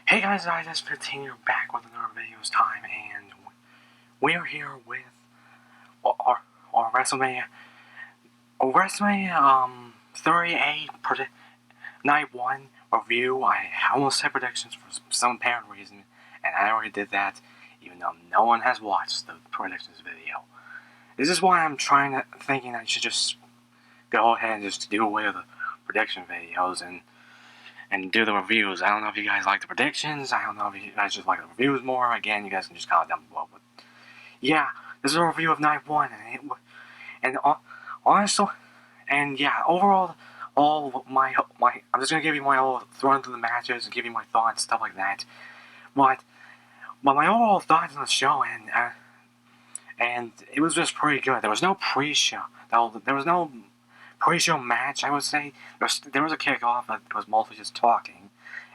Hey guys, I just 15 you're back with another videos time, and we're here with our Wrestlemania 38 night 1 review. I almost said predictions for some apparent reason, and I already did that, even though no one has watched the predictions video. This is why I'm thinking I should just go ahead and just do away with the prediction videos and do the reviews. I don't know if you guys like the predictions. I don't know if you guys just like the reviews more. Again, you guys can just comment down below. But yeah, this is a review of night 1, honestly, and yeah, overall, I'm just gonna give you my whole run through the matches and give you my thoughts, stuff like that. But my overall thoughts on the show, and it was just pretty good. There was no pre-show. There was no pre-show match, I would say. There was a kickoff, but it was mostly just talking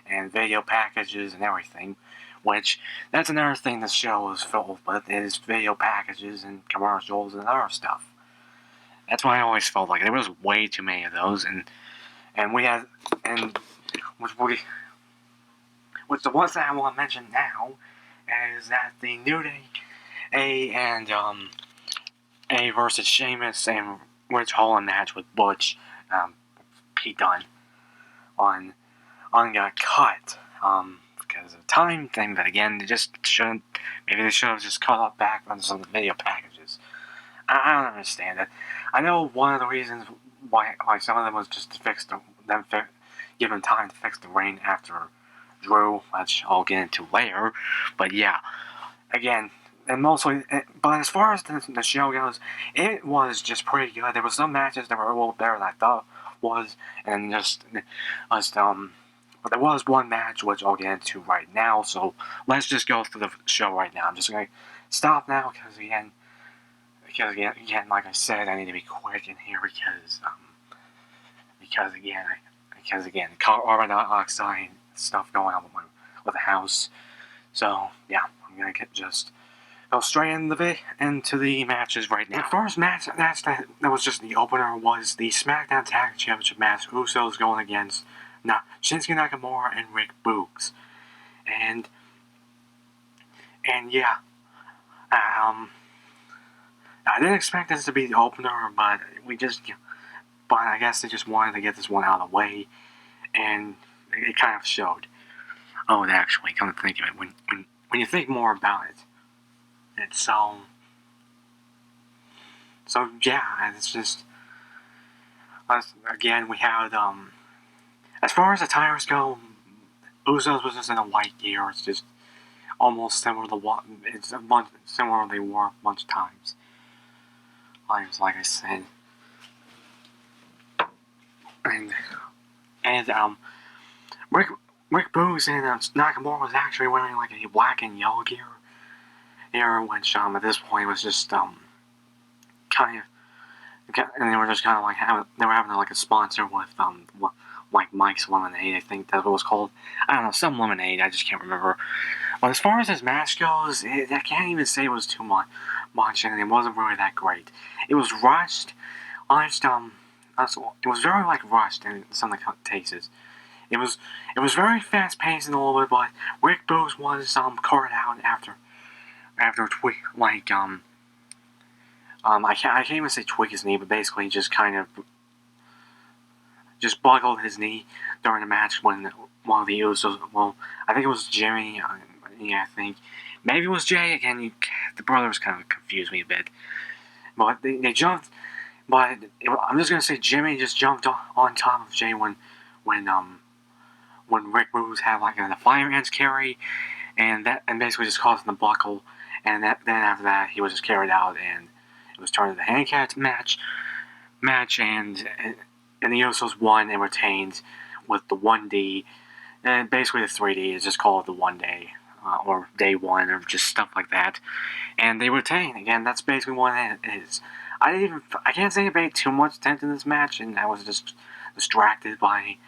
and video packages and everything, which that's another thing this show is filled with, is video packages and commercials and other stuff. That's why I always felt like there was way too many of those, and which the ones that I want to mention now is that the New Day and A versus Sheamus and Rich Holland match with Butch, Pete Dunne, got cut because of the time thing. But again, they just shouldn't. Maybe they should have just cut up back on some video packages. I don't understand it. I know one of the reasons why some of them was just to give them time to fix the reign after Drew, which I'll get into later. But yeah, again. And mostly, but as far as the show goes, it was just pretty good. There were some matches that were a little better than I thought was, and but there was one match which I'll get into right now. So let's just go through the show right now. I'm just gonna stop now because again, like I said, I need to be quick in here because again, carbon dioxide stuff going on with the house. So yeah, I'm gonna go straight into the matches right now. The first match that was just the opener was the SmackDown Tag Championship match. Usos going against Shinsuke Nakamura and Rick Boogs, and yeah, I didn't expect this to be the opener, but I guess they just wanted to get this one out of the way, and it kind of showed. Oh, actually, come to think of it, when you think more about it. And so yeah, it's just, again, we had, as far as the tires go, Usos was just in a white gear. It's just almost similar to similar they were a bunch of times. Like I said. And Rick Boogs and Nakamura was actually wearing like a black and yellow gear. Which at this point was just kind of, and they were just kind of like having like a sponsor with like Mike's Lemonade, I think that's what it was called. I don't know, some lemonade, I just can't remember. But as far as this match goes, I can't even say it was too much, and it wasn't really that great. It was rushed. It was very like rushed in some of the cases. It was very fast paced and a little bit, but Rick Boogs was carted out after I can't even say tweak his knee, but basically just kind of just buckled his knee during the match when one of the Usos, well, I think it was Jimmy, I think, maybe it was Jay, again, the brothers kind of confused me a bit, but they jumped, but I'm just gonna say Jimmy just jumped on top of Jay when Rick Boogs had like a fireman's carry, and basically just caused him to buckle. And then after that, he was just carried out, and it was turned into a handicap match, and the Usos won and retained with the 1D, and basically the 3D is just called the 1 day, or day 1, or just stuff like that, and they retained. Again, that's basically what it is. I can't say I paid too much attention to this match, and I was just distracted by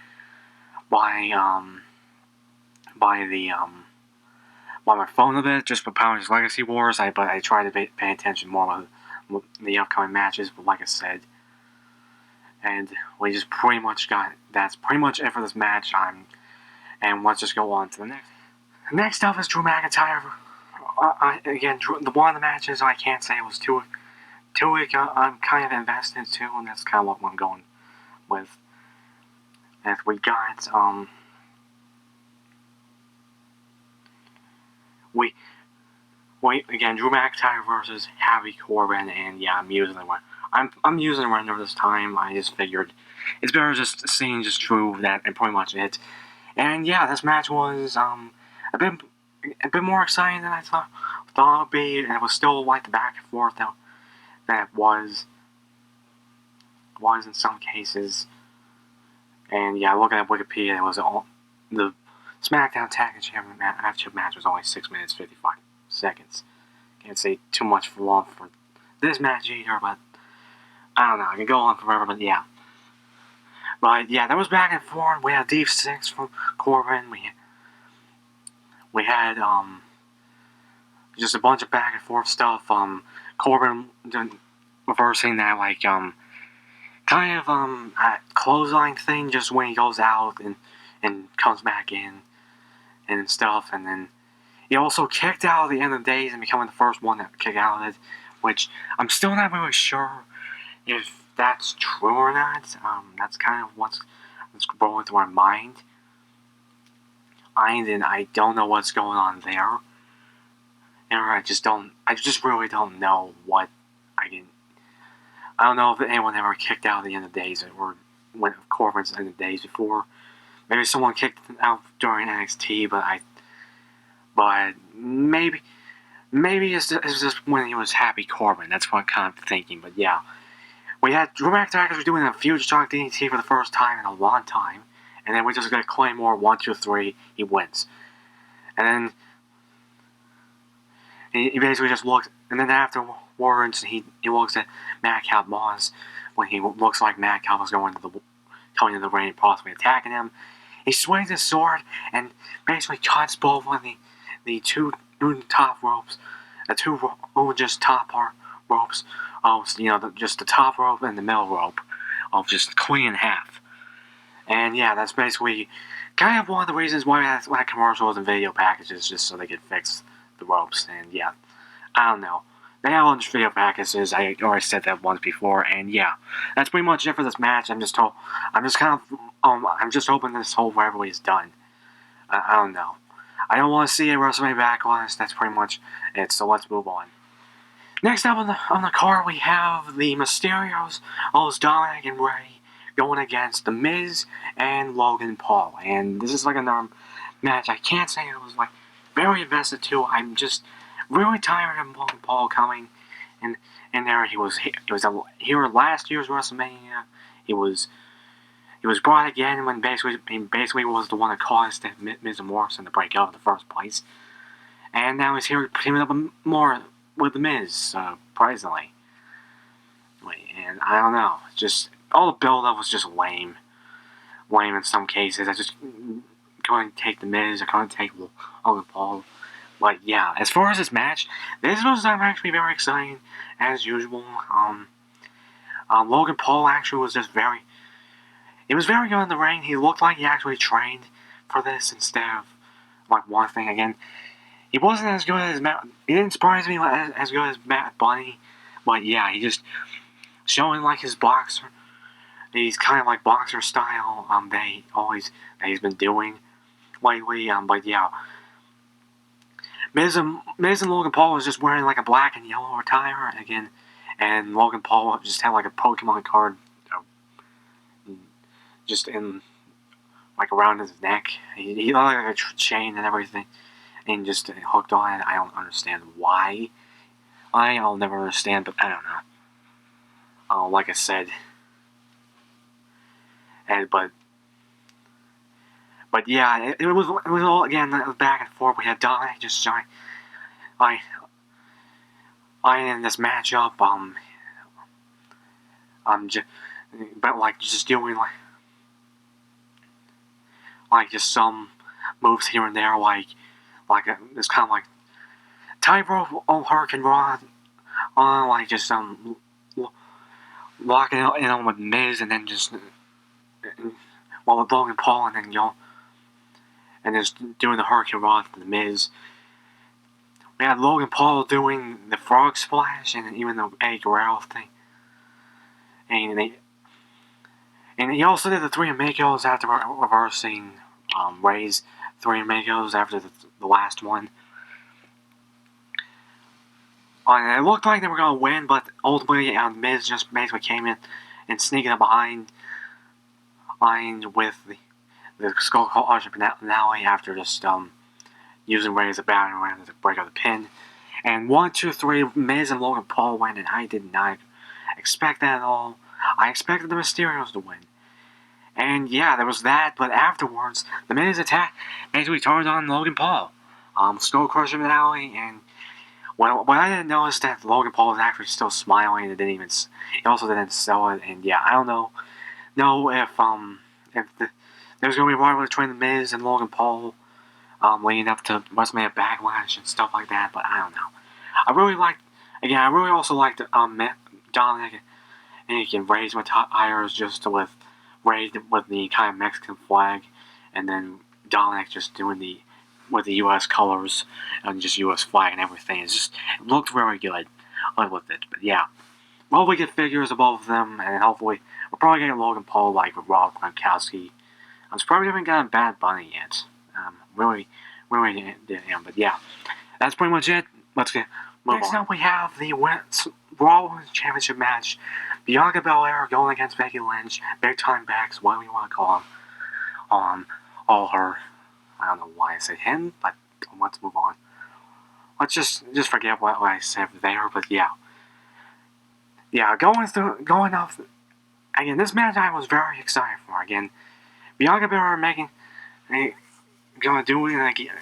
my phone a bit, just for Power's Legacy Wars, but I try to pay attention more with the upcoming matches, but like I said, and we just pretty much that's pretty much it for this match, and let's just go on to the next. Next up is Drew McIntyre. Again, one of the matches I can't say it was too I'm kind of invested too, and that's kind of what I'm going with. And we got we again Drew McIntyre versus Javi Corbin, and yeah, I'm using the I'm using the render this time. I just figured it's better just seeing just Drew that and pretty much it. And yeah, this match was a bit more exciting than I thought it would be, and it was still like the back and forth that was in some cases. And yeah, looking at Wikipedia, it was all the SmackDown Tag Championship match was only 6 minutes 55 seconds. Can't say too much for long for this match either, but I don't know. I can go on forever, but yeah. But yeah, that was back and forth. We had Deep Six from Corbin. We had just a bunch of back and forth stuff. Corbin reversing that kind of a clothesline thing just when he goes out and comes back in and stuff, and then he also kicked out at the end of the days and becoming the first one to kick out of it, which I'm still not really sure if that's true or not. That's kind of what's going through my mind. And I don't know what's going on there. And I just really don't know what I don't know if anyone ever kicked out at the end of the days or went Corbin's end of the days before. Maybe someone kicked out during NXT, but maybe it's just when he was Happy Corbin. That's what I'm kind of thinking. But yeah, we had Drew McIntyre doing a Future Shock DDT for the first time in a long time, and then we just got Claymore 1, 2, 3. He wins, and then he basically just looks, and then afterwards he looks at Madcap Moss when he looks like Madcap was coming to the ring and possibly attacking him. He swings his sword and basically cuts both of the two top ropes, the two just top ropes, just the top rope and the middle rope, of just clean in half. And yeah, that's basically kind of one of the reasons why that commercials and video packages, just so they could fix the ropes. And yeah, I don't know. They have lunch video packages. I already said that once before, and yeah, that's pretty much it for this match. I'm just hoping this whole rivalry is done. I don't know. I don't want to see a WrestleMania backlash. That's pretty much it. So let's move on. Next up on the card, we have the Mysterios, Dominik and Ray, going against The Miz and Logan Paul. And this is like another match I can't say I was very invested to. I'm just really tired of Logan Paul coming in there. He was here last year's WrestleMania. He was brought again when basically was the one that caused Miz and Morrison to break up in the first place. And now he's here teaming up more with The Miz, surprisingly. And I don't know, just all the build-up was just lame in some cases. I just couldn't take The Miz, I couldn't take Logan Paul. But yeah, as far as this match, this was actually very exciting, as usual. Logan Paul actually was just very good in the ring. He looked like he actually trained for this instead of one thing. Again, he wasn't as good as he didn't surprise me as good as Matt Bunny, but yeah, he just showing his boxer. He's kind of boxer style. That he's been doing lately. But yeah, Miz and Logan Paul was just wearing a black and yellow attire again, and Logan Paul just had a Pokemon card, just in around his neck. He looked like a chain and everything, and just hooked on it. I don't understand why. I'll never understand, but I don't know. Like I said, but yeah, it was all again back and forth. We had Dominik just showing, in this matchup, just doing just some moves here and there, this kind of tightrope hurricane rod, just locking it in with Miz, and then just with Logan Paul, and then and just doing the Hurricane Rod for the Miz. We had Logan Paul doing the frog splash and even the Eddie Guerrero thing. And he also did the three amigos after reversing Ray's three amigos after the last one. And it looked like they were going to win, but ultimately Miz just basically came in and sneaking up behind with the Skull Crushing finale after just using Ray as a battering ram to break up the pin. And 1, 2, 3, Miz and Logan Paul win, and I did not expect that at all. I expected the Mysterios to win. And yeah, there was that, but afterwards, the Miz attack basically turned on Logan Paul. Skull Crushing finale, and when I didn't notice that Logan Paul was actually still smiling, and he also didn't sell it, and yeah, I don't know if there's going to be a rivalry between the Miz and Logan Paul leading up to WrestleMania Backlash and stuff like that, but I don't know. I really also liked Dominik and he can raise my tires just with the kind of Mexican flag, and then Dominik just doing with the U.S. colors and just U.S. flag and everything. It looked very good with it, but yeah. We'll hopefully get figures of both of them, and hopefully we're probably getting Logan Paul like with Rob Gronkowski. I'm surprised we haven't gotten Bad Bunny yet. Really did him, but yeah. That's pretty much it. Let's get move on. Next up we have the Raw Women's Championship match. Bianca Belair going against Becky Lynch, big time backs, whatever you want to call them. All her. I don't know why I said him, but let's move on. Let's just forget what I said there, but yeah. Yeah, going off again, this match I was very excited for. Again, Bianca Belair gonna do it again.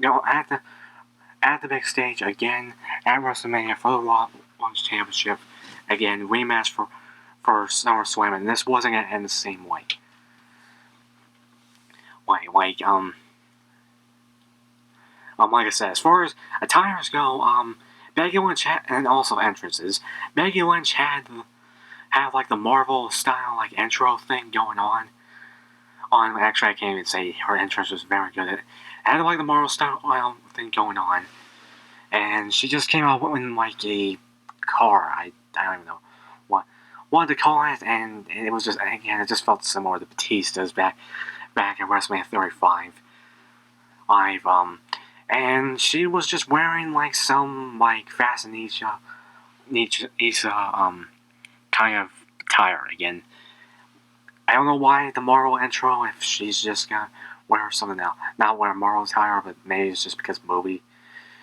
Go at the big stage again at WrestleMania for the Raw Women's Championship. Again, rematch for SummerSlam, and this wasn't gonna end the same way. Like I said, as far as attires go, Becky Lynch and also entrances. Becky Lynch had like the Marvel style like intro thing going on. Actually, I can't even say her entrance was very good. It had like the Marvel style thing going on, and she just came out in like a car. I don't even know what to call it, and it was just again it just felt similar to Batista's back at WrestleMania 35. And she was just wearing like some like Fashionista kind of attire again. I don't know why the Marvel intro, if she's just gonna wear something else. Not wear Marvel attire, but maybe it's just because movie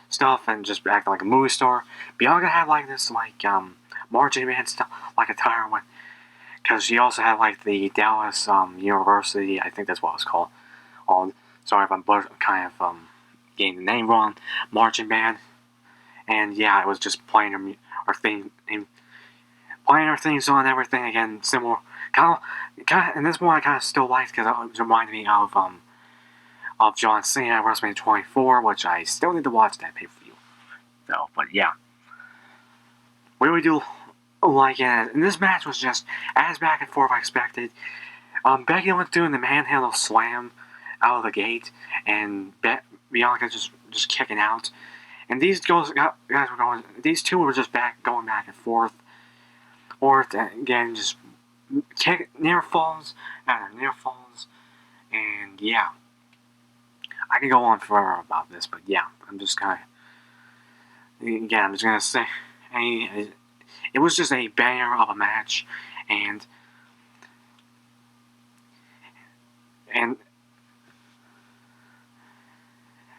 stuff and just acting like a movie star. Bianca had like this like marching band stuff like attire when, because she also had like the Dallas University, I think that's what it's called. Sorry if I'm kind of getting the name wrong. Marching band, and yeah, it was just playing her theme song and everything again, similar. Kind of, and this one I kind of still liked because it reminded me of John Cena at WrestleMania 24, which I still need to watch that pay-per-view. So, but yeah, really do like it. And this match was just as back and forth I expected. Becky went doing the manhandle slam out of the gate, and Bianca just kicking out. And these guys were going. These two were just going back and forth, or again just near falls, and yeah, I can go on forever about this, but yeah, I'm just gonna say, it was just a banger of a match, and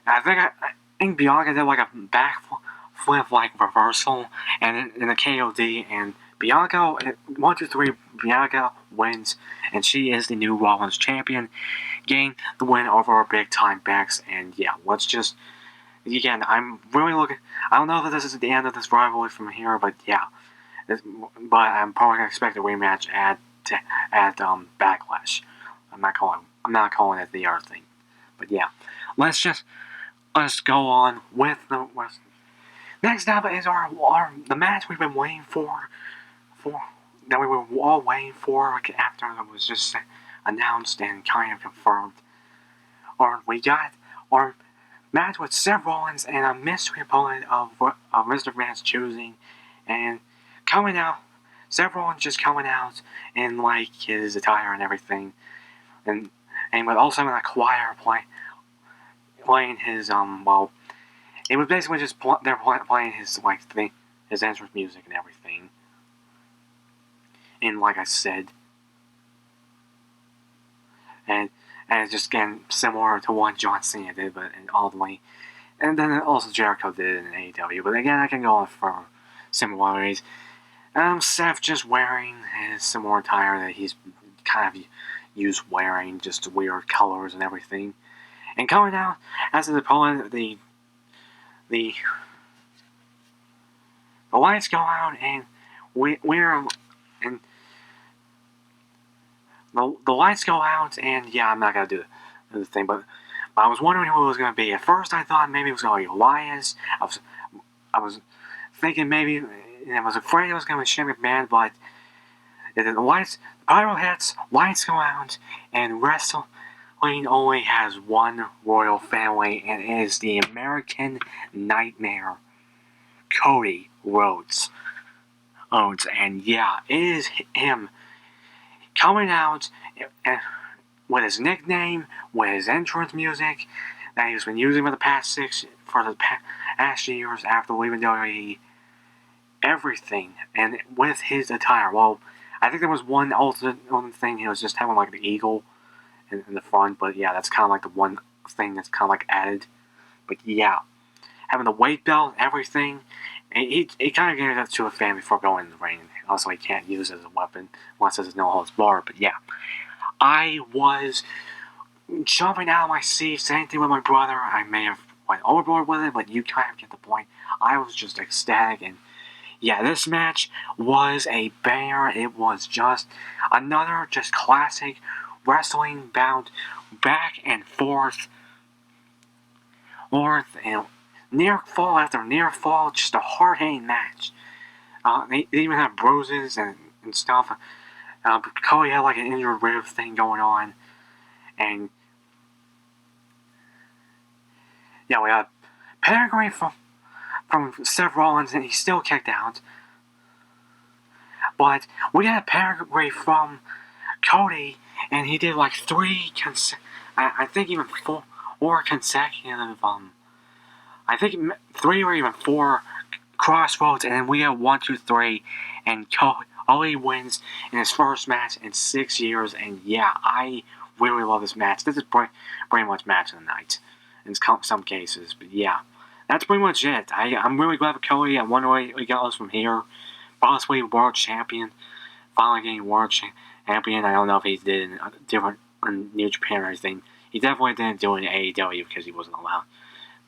I think Bianca did like a backflip like reversal, and in the KOD, and Bianca 1, 2, 3, Bianca wins, and she is the new Raw Women's Champion, gained the win over her big time backs, and yeah, let's just again, I'm really looking. I don't know if this is the end of this rivalry from here, but yeah, but I'm probably gonna expect a rematch at Backlash. I'm not calling it the other thing, but yeah, let's go on with the rest. Next up is the match we've been waiting for that we were all waiting for after it was just announced and kind of confirmed. or we got our match with Seth Rollins and a mystery opponent of Mr. McMahon's choosing, and coming out, Seth Rollins just coming out in like his attire and everything, and with also in a choir playing his it was basically just they're playing his his entrance music and everything, and like I said, and it's just again similar to what John Cena did, but in all the way, and then also Jericho did in AEW. But again, I can go on for similarities. Seth just wearing his similar attire that he's kind of used wearing, just weird colors and everything. And coming out as an opponent, the lights go out, and we're and the lights go out, and yeah, I'm not gonna do the thing, but I was wondering who it was gonna be. At first, I thought maybe it was gonna be Elias. I was thinking maybe, and I was afraid it was gonna be Shane McMahon, but the pyro hits, lights go out, and wrestling only has one royal family, and it is the American Nightmare, Cody Rhodes. And yeah, it is him coming out with his nickname, with his entrance music that he's been using for the past years after leaving WWE. Everything, and with his attire. Well, I think there was one alternate thing. He was just having like the eagle in the front, but yeah, that's kind of like the one thing that's kind of like added. But yeah, having the weight belt, everything. He kind of gave that to a fan before going in the ring. Also, he can't use it as a weapon unless it's no holds barred. But yeah, I was jumping out of my seat. Same thing with my brother. I may have went overboard with it, but you kind of get the point. I was just ecstatic, and yeah, this match was a banger. It was just another just classic wrestling bound back and forth, and near fall after near fall, just a hard-hitting match. They even had bruises and stuff. Cody had like an injured rib thing going on, and yeah, we had pedigree from Seth Rollins, and he still kicked out. But we had a pedigree from Cody, and he did like I think even four consecutive, I think 3 or even 4 crossroads, and then we have 1, 2, 3, and Cody wins in his first match in 6 years, and yeah, I really love this match. This is pretty much match of the night in some cases, but yeah, that's pretty much it. I'm really glad for Cody. I wonder what he got us from here. Possibly world champion, finally getting world champion. I don't know if he did in New Japan or anything. He definitely didn't do it in AEW because he wasn't allowed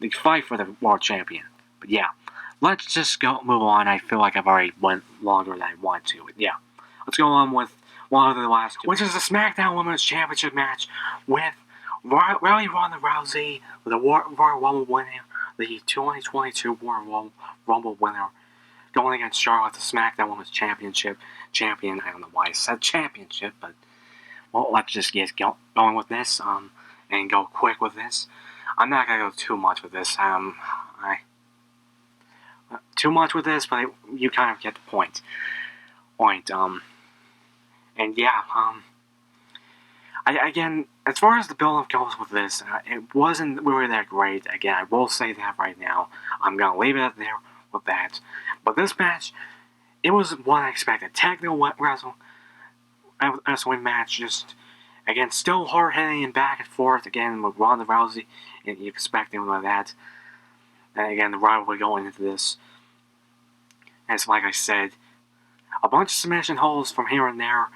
to fight for the world champion. But yeah, let's just move on. I feel like I've already went longer than I want to. But yeah, let's go on with one of the last two, which is the SmackDown Women's Championship match with Ronda Rousey, the Royal Rumble winner, the 2022 Royal Rumble winner, going against Charlotte, the SmackDown Women's Championship champion. I don't know why I said championship, but well, let's just get going with this, and go quick with this. I'm not gonna go too much with this. Too much with this, but you kind of get the point. And yeah, again, as far as the build-up goes with this, it wasn't really that great. Again, I will say that right now. I'm gonna leave it there with that. But this match, it was what I expected. Technical wrestling match, just again, still hard-hitting and back and forth. Again, with Ronda Rousey, and you expect him like that. And again, the rivalry going into this. And it's like I said, a bunch of submission holds from here and there.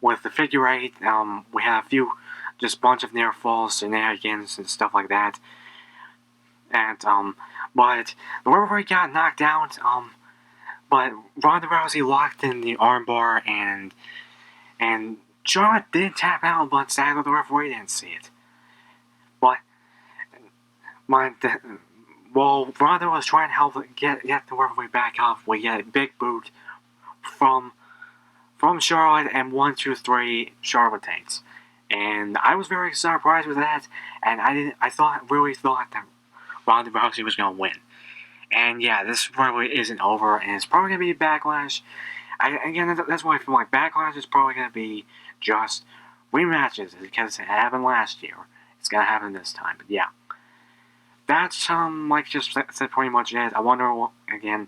With the figure 8, we had a few, just bunch of near falls, shenanigans, and stuff like that. And but the referee got knocked out. But Ronda Rousey locked in the armbar, and Charlotte did tap out, but sadly the referee didn't see it. But while Ronda was trying to help get the referee back up, we get a big boot from Charlotte, and 1, 2, 3, Charlotte retains. And I was very surprised with that, and I really thought that Ronda Rousey was going to win. And yeah, this probably isn't over, and it's probably going to be a backlash. That's why I feel like backlash is probably going to be just rematches, because it happened last year. It's going to happen this time, but yeah. That's, like just said pretty much it. I wonder, again,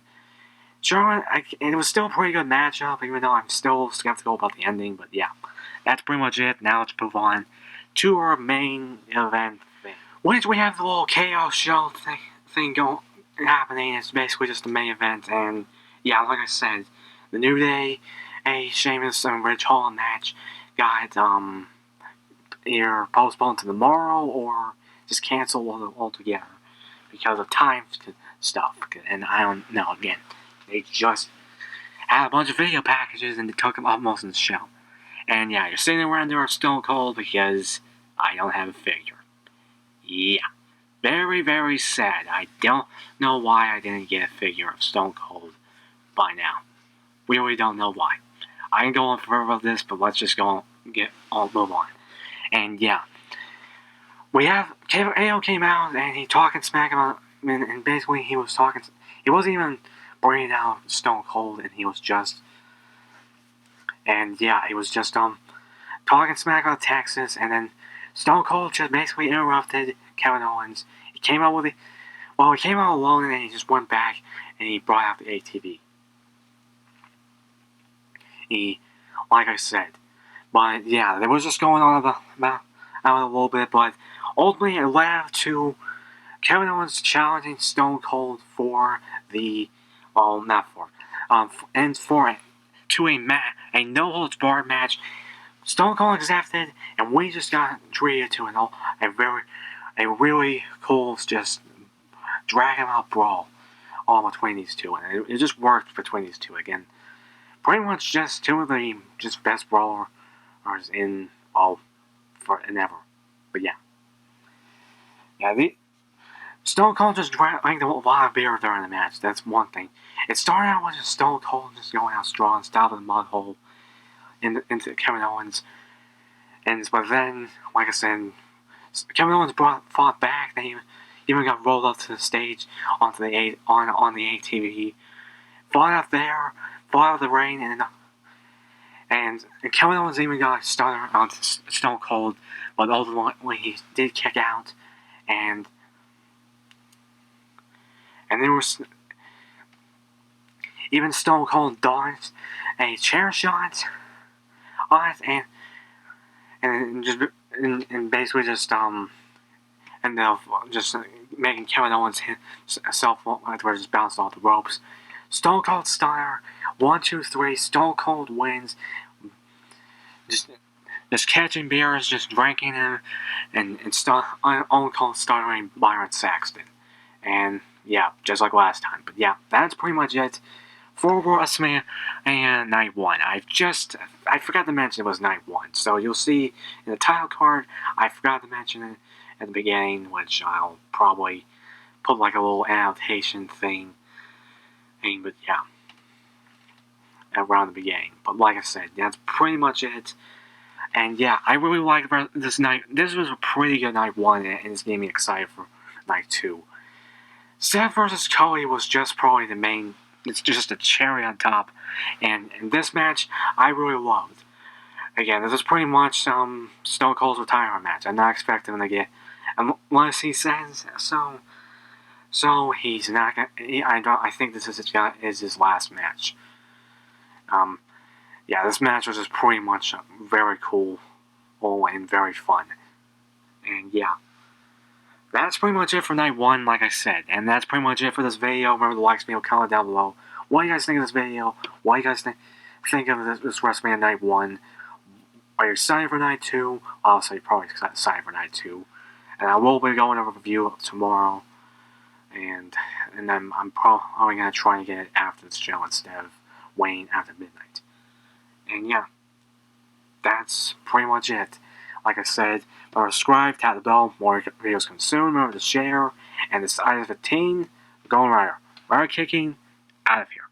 sure, it was still a pretty good matchup, even though I'm still skeptical about the ending, but yeah. That's pretty much it. Now let's move on to our main event thing, which we have the little chaos show thing happening. It's basically just the main event, and yeah, like I said, the New Day, Sheamus and Rich Hall match got either postponed to tomorrow or just canceled altogether because of time stuff. And I don't know. Again, they just had a bunch of video packages and they took them up most of the show. And yeah, you're sitting around there Stone Cold because I don't have a figure. Yeah. Very, very sad. I don't know why I didn't get a figure of Stone Cold by now. We really don't know why. I can go on forever about this, but let's just move on. And yeah. We have, AO came out and he talking smack about, and basically he wasn't even bringing out Stone Cold, and he was just talking smack about Texas, and then Stone Cold just basically interrupted Kevin Owens. He came out alone, and then he just went back and he brought out the ATV. Like I said, but yeah, there was just going on about a little bit, but ultimately it led to Kevin Owens challenging Stone Cold for a no holds barred match. Stone Cold accepted, and we just got treated to a really cool just drag him out brawl all between these two, and it just worked between these two again. Pretty much just two of the best brawlers in forever. But yeah. Yeah, Stone Cold just drank a lot of beer during the match. That's one thing. It started out with just Stone Cold just going out strong, stopping the mud hole into Kevin Owens. But then, like I said, Kevin Owens fought back. Then he even got rolled up to the stage on the ATV. Fought out there, fought out the ring, and Kevin Owens even got a stunner onto Stone Cold, but ultimately he did kick out, and there was even Stone Cold dodged a chair shot on it, and basically just ended up just making Kevin Owens himself just bounced off the ropes. Stone Cold stunner, 1, 2, 3. Stone Cold wins. Just catching beers, just drinking him, and Stone Cold stuttering Byron Saxton, and yeah, just like last time. But yeah, that's pretty much it for Wrestlemania and Night 1. I forgot to mention it was Night 1, so you'll see in the title card. I forgot to mention it at the beginning, which I'll probably put like a little annotation thing. But yeah, around the beginning. But like I said, that's pretty much it. And yeah, I really liked this night. This was a pretty good Night 1, and it's getting me excited for Night 2. Seth versus Cody was just probably the main. It's just a cherry on top. And in this match, I really loved. Again, this is pretty much Stone Cold's retirement match. I'm not expecting him to get, unless he says so. So he's not gonna. I think this is his last match. Yeah, this match was just pretty much very cool, and very fun. And yeah, that's pretty much it for Night 1, like I said. And that's pretty much it for this video. Remember to like this video, comment down below. What do you guys think of this video? What do you guys think of this WrestleMania Night 1? Are you excited for Night 2? Also, you're probably excited for Night 2. And I will be going over a review tomorrow. And then I'm probably going to try and get it after this show instead of waiting after midnight. And yeah, that's pretty much it. Like I said, remember to subscribe, tap the bell, more videos consumed, remember to share, and this is 15, going right, kicking, out of here.